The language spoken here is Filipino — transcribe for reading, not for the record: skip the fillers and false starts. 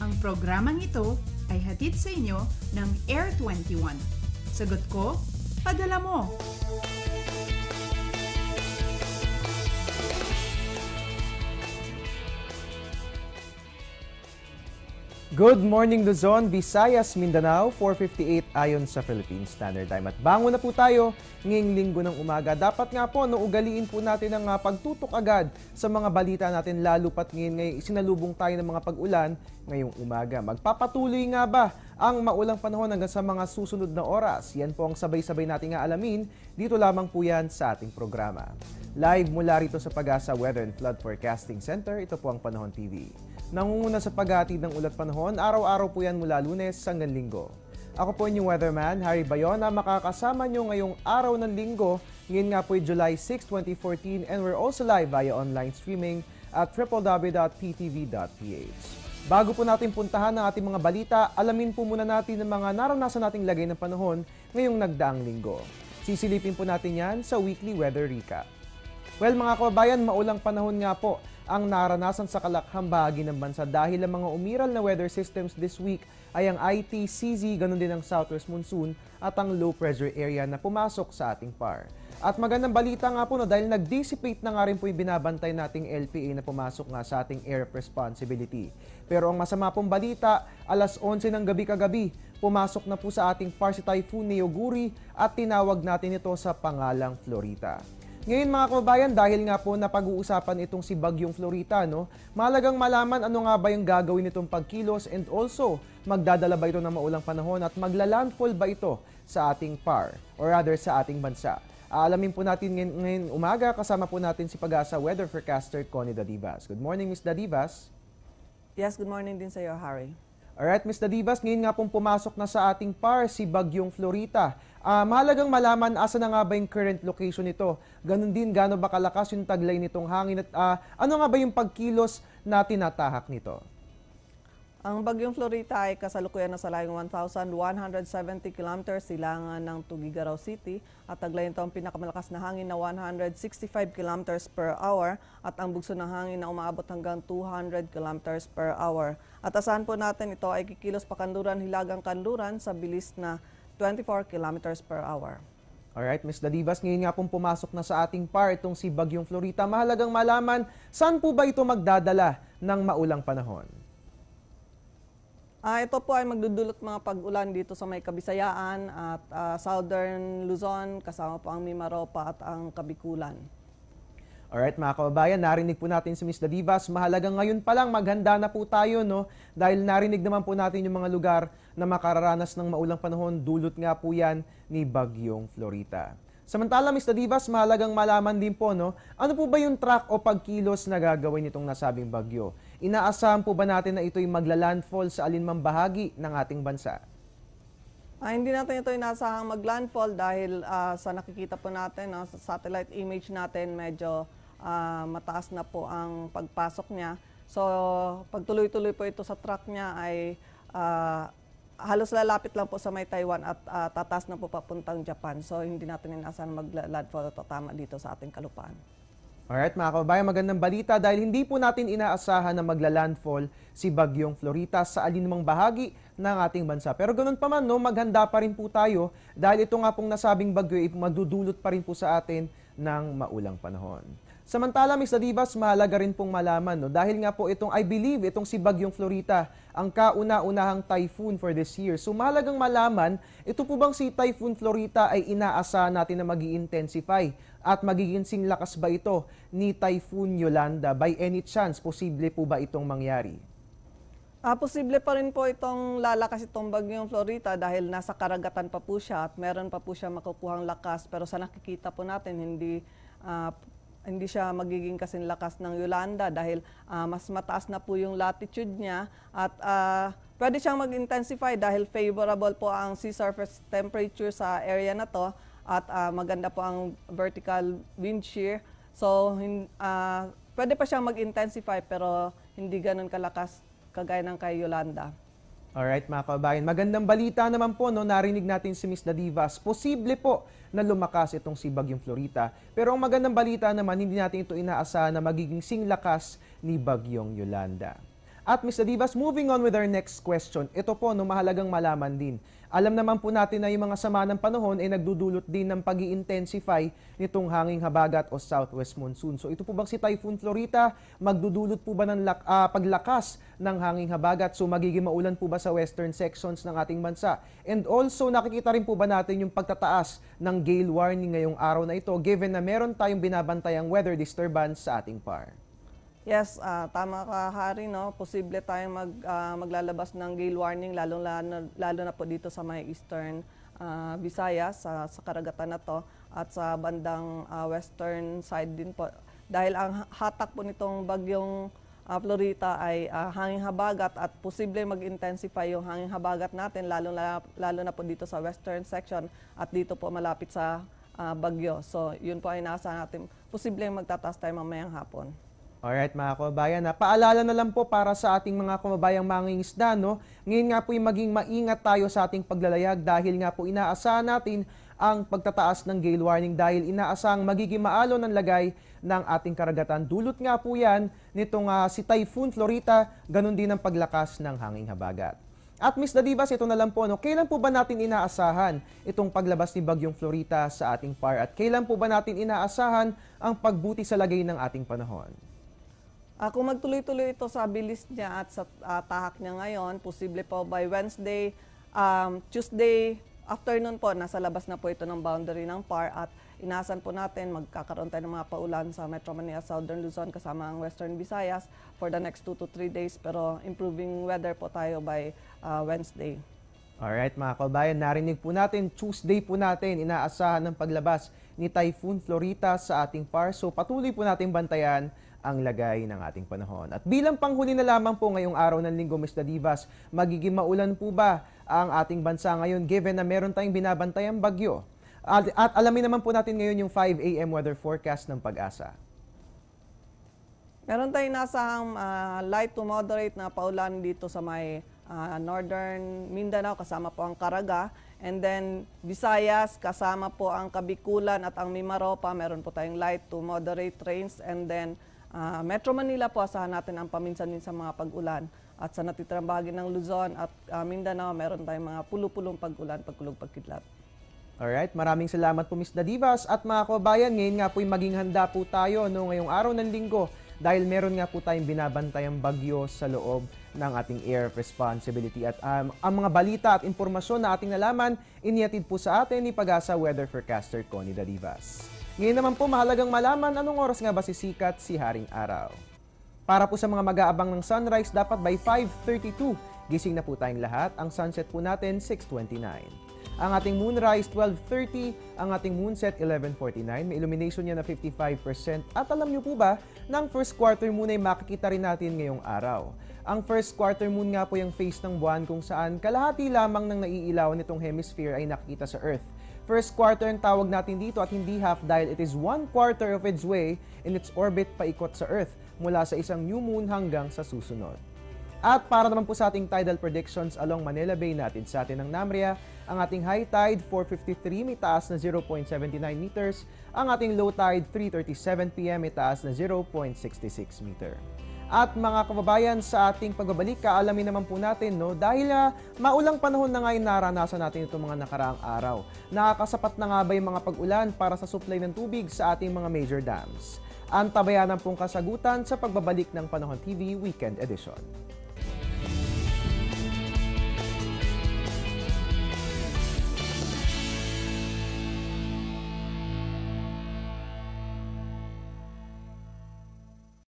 Ang programang ito ay hatid sa inyo ng Air 21. Sagot ko, padala mo! Good morning Luzon, Visayas, Mindanao, 4:58 ayon sa Philippine Standard Time. At bangon na po tayo ngayong linggo ng umaga. Dapat nga po, ugaliin po natin ang pagtutok agad sa mga balita natin, lalo pat ngayon sinalubong tayo ng mga pag-ulan ngayong umaga. Magpapatuloy nga ba ang maulang panahon hanggang sa mga susunod na oras? Yan po ang sabay-sabay natin nga alamin. Dito lamang po yan sa ating programa. Live mula rito sa Pag-asa Weather and Flood Forecasting Center, ito po ang Panahon TV. Nangunguna sa paghatid ng ulat panahon, araw-araw po yan mula Lunes hanggang Linggo. Ako po inyong weatherman, Harry Bayona, makakasama nyo ngayong araw ng Linggo. Ngayon nga po ay July 6, 2014 and we're also live via online streaming at www.ptv.ph. Bago po natin puntahan ang ating mga balita, alamin po muna natin ang mga naranasan nating lagay ng panahon ngayong nagdaang Linggo. Sisilipin po natin yan sa Weekly Weather Recap. Well mga kababayan, maulang panahon nga po ang naranasan sa kalakhang bahagi ng bansa dahil ang mga umiral na weather systems this week ay ang IT, CZ, ganun din ang southwest monsoon at ang low pressure area na pumasok sa ating PAR. At magandang balita nga po dahil nag-dissipate na nga rin po yung binabantay nating LPA na pumasok nga sa ating area of responsibility. Pero ang masama pong balita, alas 11 ng gabi kagabi, pumasok na po sa ating PAR si Typhoon Neoguri at tinawag natin ito sa pangalang Florita. Ngayon mga kababayan, dahil nga po napag-uusapan itong si Bagyong Florita, mahalagang malaman ano nga ba yung gagawin nitong pagkilos and also magdadala ba ito ng maulang panahon at magla-landfall ba ito sa ating PAR or rather sa ating bansa. Aalamin po natin ngayon umaga, kasama po natin si Pag-asa Weather Forecaster Connie Dadivas. Good morning, Ms. Dadivas. Yes, good morning din sa iyo, Harry. Alright, Ms. Dadivas, ngayon nga pong pumasok na sa ating PAR si Bagyong Florita. Mahalagang malaman asa na nga ba yung current location nito. Ganon din, gaano ba kalakas yung taglay nitong hangin at ano nga ba yung pagkilos na tinatahak nito? Ang Bagyong Florita ay kasalukuyan na sa layong 1,170 kilometers silangan ng Tuguegarao City at taglay nito ang pinakamalakas na hangin na 165 kilometers per hour at ang bugso ng hangin na umaabot hanggang 200 kilometers per hour. At asahan po natin ito ay kikilos pakanluran, hilagang kanluran sa bilis na 24 kilometers per hour. Alright, Ms. Dadivas, ngayon nga pong pumasok na sa ating PAR itong si Bagyong Florita. Mahalagang malaman, saan po ba ito magdadala ng maulang panahon? Ito po ay magdudulot mga pag-ulan dito sa may Kabisayaan at Southern Luzon, kasama po ang Mimaropa at ang Kabikulan. Alright mga kababayan, narinig po natin si Ms. Dadivas. Mahalagang ngayon pa lang maghanda na po tayo, dahil narinig naman po natin yung mga lugar na makararanas ng maulang panahon, dulot nga po yan ni Bagyong Florita. Samantala, Ms. Dadivas, mahalagang malaman din po, ano po ba yung track o pagkilos na gagawin itong nasabing bagyo? Inaasahan po ba natin na ito'y magla-landfall sa alinmang bahagi ng ating bansa? Hindi natin ito inaasahang mag-landfall dahil sa nakikita po natin, sa satellite image natin, medyo mataas na po ang pagpasok niya. So, pag tuloy-tuloy po ito sa track niya ay halos lalapit lang po sa may Taiwan at tatas na po papuntang Japan. So, hindi natin inaasahan mag-landfall ito tama dito sa ating kalupaan. Alright mga kababayan, magandang balita dahil hindi po natin inaasahan na magla-landfall si Bagyong Florita sa alinmang bahagi ng ating bansa. Pero ganun pa man, maghanda pa rin po tayo dahil ito nga pong nasabing bagyo ay madudulot pa rin po sa atin ng maulang panahon. Samantala, Ms. Dadivas, mahalaga rin pong malaman, dahil nga po itong, I believe, itong si Bagyong Florita, ang kauna-unahang typhoon for this year. So mahalagang malaman, ito po bang si Typhoon Florita ay inaasahan natin na mag-i-intensify at magiging singlakas ba ito ni Typhoon Yolanda? By any chance, posible po ba itong mangyari? Posible pa rin po itong lalakas itong Bagyong Florita dahil nasa karagatan pa po siya at meron pa po siya makukuhang lakas. Pero sa nakikita po natin, hindi siya magiging kasing lakas ng Yolanda dahil mas mataas na po yung latitude niya at pwede siyang mag-intensify dahil favorable po ang sea surface temperature sa area na to at maganda po ang vertical wind shear. So, pwede pa siyang mag-intensify pero hindi ganun kalakas kagaya ng kay Yolanda. Alright mga kababayan, magandang balita naman po, narinig natin si Ms. Dadivas. Posible po na lumakas itong si Bagyong Florita. Pero ang magandang balita naman, hindi natin ito inaasahan na magiging singlakas ni Bagyong Yolanda. At Ms. Adivas, moving on with our next question. Ito po, no, mahalagang malaman din. Alam naman po natin na yung mga sama ng panahon ay nagdudulot din ng pag-i-intensify nitong hanging habagat o southwest monsoon. So ito po bang si Typhoon Florita, magdudulot po ba ng paglakas ng hanging habagat? So magiging maulan po ba sa western sections ng ating bansa? And also, nakikita rin po ba natin yung pagtataas ng gale warning ngayong araw na ito given na meron tayong binabantayang weather disturbance sa ating PAR? Yes, tama ka, Hari, no? Posible tayong maglalabas ng gale warning, lalo na po dito sa may eastern Visayas, sa karagatan na to, at sa bandang western side din po. Dahil ang hatak po nitong bagyong Florita ay hanging habagat at posible mag-intensify yung hanging habagat natin, lalo na po dito sa western section at dito po malapit sa bagyo. So yun po ay nasa natin, posible magtataas tayo mamayang hapon. Alright mga kababayan, paalala na lang po para sa ating mga kababayang mangingisda, no? Ngayon nga po maging maingat tayo sa ating paglalayag dahil nga po inaasahan natin ang pagtataas ng gale warning dahil inaasahang magiging maalon ang lagay ng ating karagatan. Dulot nga po yan nitong si Typhoon Florita, ganun din ang paglakas ng hanging habagat. At Ms. Adivas, ito na lang po, no? Kailan po ba natin inaasahan itong paglabas ni Bagyong Florita sa ating PAR at kailan po ba natin inaasahan ang pagbuti sa lagay ng ating panahon? Kung magtuloy-tuloy ito sa bilis niya at sa tahak niya ngayon, posible po by Wednesday, Tuesday afternoon po, nasa labas na po ito ng boundary ng PAR at inasan po natin magkakaroon tayo ng mga paulan sa Metro Manila, Southern Luzon kasama ang Western Visayas for the next 2 to 3 days pero improving weather po tayo by Wednesday. Alright mga kabayan, narinig po natin, Tuesday po natin inaasahan ng paglabas ni Typhoon Florita sa ating PAR. So patuloy po natin bantayan ang lagay ng ating panahon. At bilang panghuli na lamang po ngayong araw ng linggo, Ms. Adivas, magiging maulan po ba ang ating bansa ngayon given na meron tayong binabantayang bagyo? At alamin naman po natin ngayon yung 5 a.m. weather forecast ng Pag-asa. Meron tayong nasahang light to moderate na paulan dito sa may northern Mindanao, kasama po ang Caraga. And then Visayas, kasama po ang Kabikulan at ang Mimaropa. Meron po tayong light to moderate rains. And then Metro Manila po, asahan natin ang paminsan-minsan mga pag-ulan. At sa natitirang bahagi ng Luzon at Mindanao, meron tayong mga pulo-pulong pag-ulan, pagkulog-pagkidlat. Alright, maraming salamat po Ms. Adivas. At mga kababayan, ngayon nga po maging handa po tayo ngayong araw ng linggo dahil meron nga po tayong binabantayang bagyo sa loob ng ating air responsibility. At ang mga balita at impormasyon na ating nalaman, inihatid po sa atin ni Pag-asa Weather Forecaster Connie Dadivas. Ngayon naman po mahalagang malaman anong oras nga ba sisikat si Haring Araw. Para po sa mga mag-aabang ng sunrise, dapat by 5:32, gising na po tayong lahat. Ang sunset po natin, 6:29. Ang ating moonrise, 12:30. Ang ating moonset, 11:49. May illumination niya na 55%. At alam niyo po ba, ng first quarter moon ay makikita rin natin ngayong araw. Ang first quarter moon nga po yung phase ng buwan kung saan kalahati lamang ng naiilaw nitong hemisphere ay nakikita sa Earth. First quarter ang tawag natin dito at hindi half dahil it is 1/4 of its way in its orbit paikot sa Earth mula sa isang new moon hanggang sa susunod. At para naman po sa ating tidal predictions along Manila Bay natin sa atin ng NAMRIA, ang ating high tide 4:53 may taas na 0.79 meters, ang ating low tide 3:37 p.m. may taas na 0.66 meter. At mga kababayan, sa ating pagbabalik, kaalamin naman po natin, dahil maulang panahon na nga yung naranasan natin itong mga nakaraang araw. Nakakasapat na nga ba yung mga pag-ulan para sa supply ng tubig sa ating mga major dams? Antabayanan pong kasagutan sa pagbabalik ng Panahon TV Weekend Edition.